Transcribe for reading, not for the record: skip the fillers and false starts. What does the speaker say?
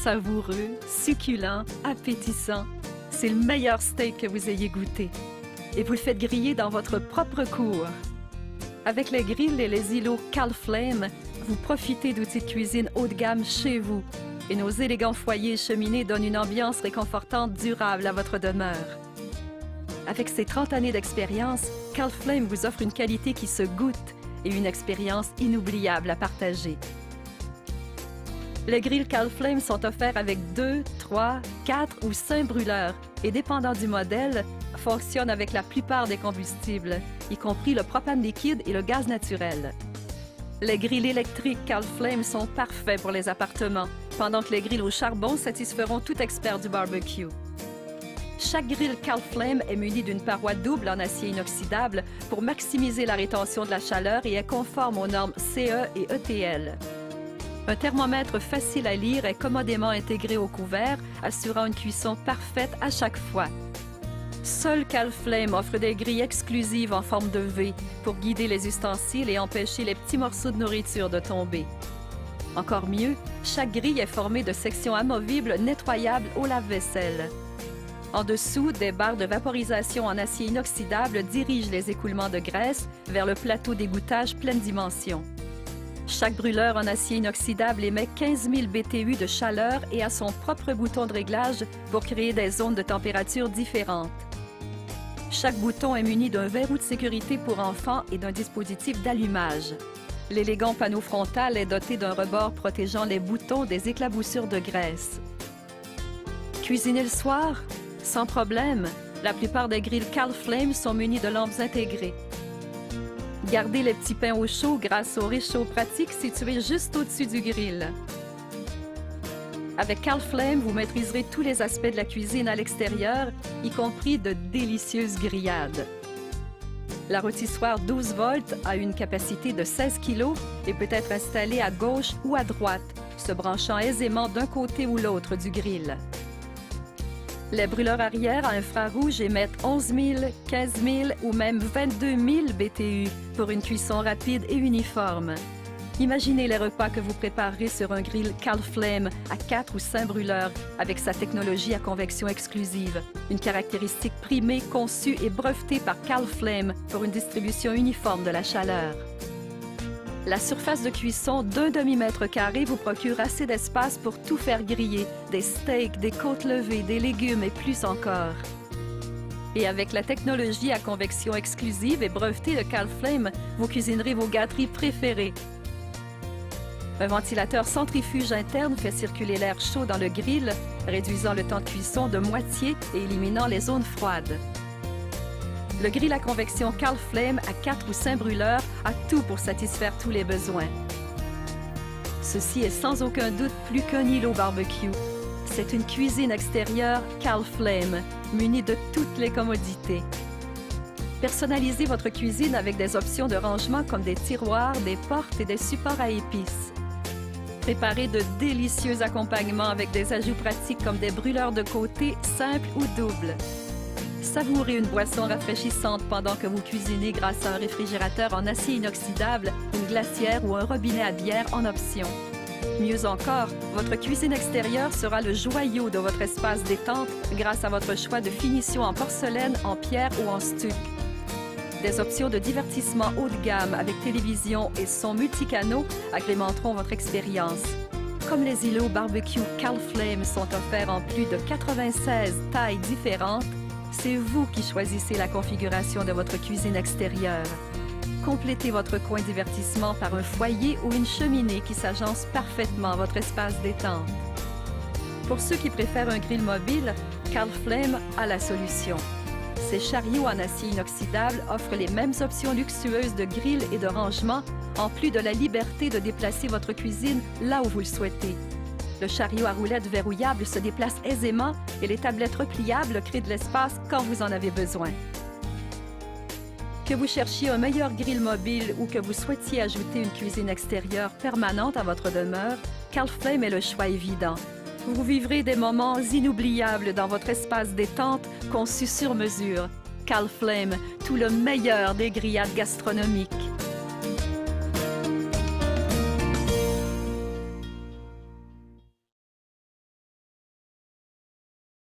savoureux, succulent, appétissant. C'est le meilleur steak que vous ayez goûté. Et vous le faites griller dans votre propre cour. Avec les grilles et les îlots Calflame, vous profitez d'outils de cuisine haut de gamme chez vous. Et nos élégants foyers cheminés donnent une ambiance réconfortante durable à votre demeure. Avec ses 30 années d'expérience, Calflame vous offre une qualité qui se goûte et une expérience inoubliable à partager. Les grilles Calflame sont offerts avec 2, 3, 4 ou 5 brûleurs et, dépendant du modèle, fonctionnent avec la plupart des combustibles, y compris le propane liquide et le gaz naturel. Les grilles électriques Calflame sont parfaits pour les appartements, pendant que les grilles au charbon satisferont tout expert du barbecue. Chaque grille Calflame est munie d'une paroi double en acier inoxydable pour maximiser la rétention de la chaleur et est conforme aux normes CE et ETL. Un thermomètre facile à lire est commodément intégré au couvert, assurant une cuisson parfaite à chaque fois. Seul Calflame offre des grilles exclusives en forme de V pour guider les ustensiles et empêcher les petits morceaux de nourriture de tomber. Encore mieux, chaque grille est formée de sections amovibles nettoyables au lave-vaisselle. En dessous, des barres de vaporisation en acier inoxydable dirigent les écoulements de graisse vers le plateau d'égouttage pleine dimension. Chaque brûleur en acier inoxydable émet 15 000 BTU de chaleur et a son propre bouton de réglage pour créer des zones de température différentes. Chaque bouton est muni d'un verrou de sécurité pour enfants et d'un dispositif d'allumage. L'élégant panneau frontal est doté d'un rebord protégeant les boutons des éclaboussures de graisse. Cuisiner le soir? Sans problème, la plupart des grilles Calflame sont munies de lampes intégrées. Gardez les petits pains au chaud grâce au réchaud pratique situé juste au-dessus du grill. Avec Calflame, vous maîtriserez tous les aspects de la cuisine à l'extérieur, y compris de délicieuses grillades. La rôtissoire 12 volts a une capacité de 16 kg et peut être installée à gauche ou à droite, se branchant aisément d'un côté ou l'autre du grill. Les brûleurs arrière à infrarouge émettent 11 000, 15 000 ou même 22 000 BTU pour une cuisson rapide et uniforme. Imaginez les repas que vous préparerez sur un grill Calflame à 4 ou 5 brûleurs avec sa technologie à convection exclusive, une caractéristique primée, conçue et brevetée par Calflame pour une distribution uniforme de la chaleur. La surface de cuisson d'1 demi-mètre carré vous procure assez d'espace pour tout faire griller, des steaks, des côtes levées, des légumes et plus encore. Et avec la technologie à convection exclusive et brevetée de Calflame, vous cuisinerez vos gâteries préférées. Un ventilateur centrifuge interne fait circuler l'air chaud dans le grill, réduisant le temps de cuisson de moitié et éliminant les zones froides. Le grill à convection Calflame à 4 ou 5 brûleurs a tout pour satisfaire tous les besoins. Ceci est sans aucun doute plus qu'un îlot barbecue. C'est une cuisine extérieure Calflame, munie de toutes les commodités. Personnalisez votre cuisine avec des options de rangement comme des tiroirs, des portes et des supports à épices. Préparez de délicieux accompagnements avec des ajouts pratiques comme des brûleurs de côté simples ou doubles. Savourez une boisson rafraîchissante pendant que vous cuisinez grâce à un réfrigérateur en acier inoxydable, une glacière ou un robinet à bière en option. Mieux encore, votre cuisine extérieure sera le joyau de votre espace détente grâce à votre choix de finition en porcelaine, en pierre ou en stuc. Des options de divertissement haut de gamme avec télévision et son multicanaux agrémenteront votre expérience. Comme les îlots barbecue Calflame sont offerts en plus de 96 tailles différentes, c'est vous qui choisissez la configuration de votre cuisine extérieure. Complétez votre coin divertissement par un foyer ou une cheminée qui s'agence parfaitement à votre espace détente. Pour ceux qui préfèrent un grill mobile, Calflame a la solution. Ces chariots en acier inoxydable offrent les mêmes options luxueuses de grill et de rangement, en plus de la liberté de déplacer votre cuisine là où vous le souhaitez. Le chariot à roulettes verrouillable se déplace aisément et les tablettes repliables créent de l'espace quand vous en avez besoin. Que vous cherchiez un meilleur grill mobile ou que vous souhaitiez ajouter une cuisine extérieure permanente à votre demeure, Calflame est le choix évident. Vous vivrez des moments inoubliables dans votre espace détente conçu sur mesure. Calflame, tout le meilleur des grillades gastronomiques.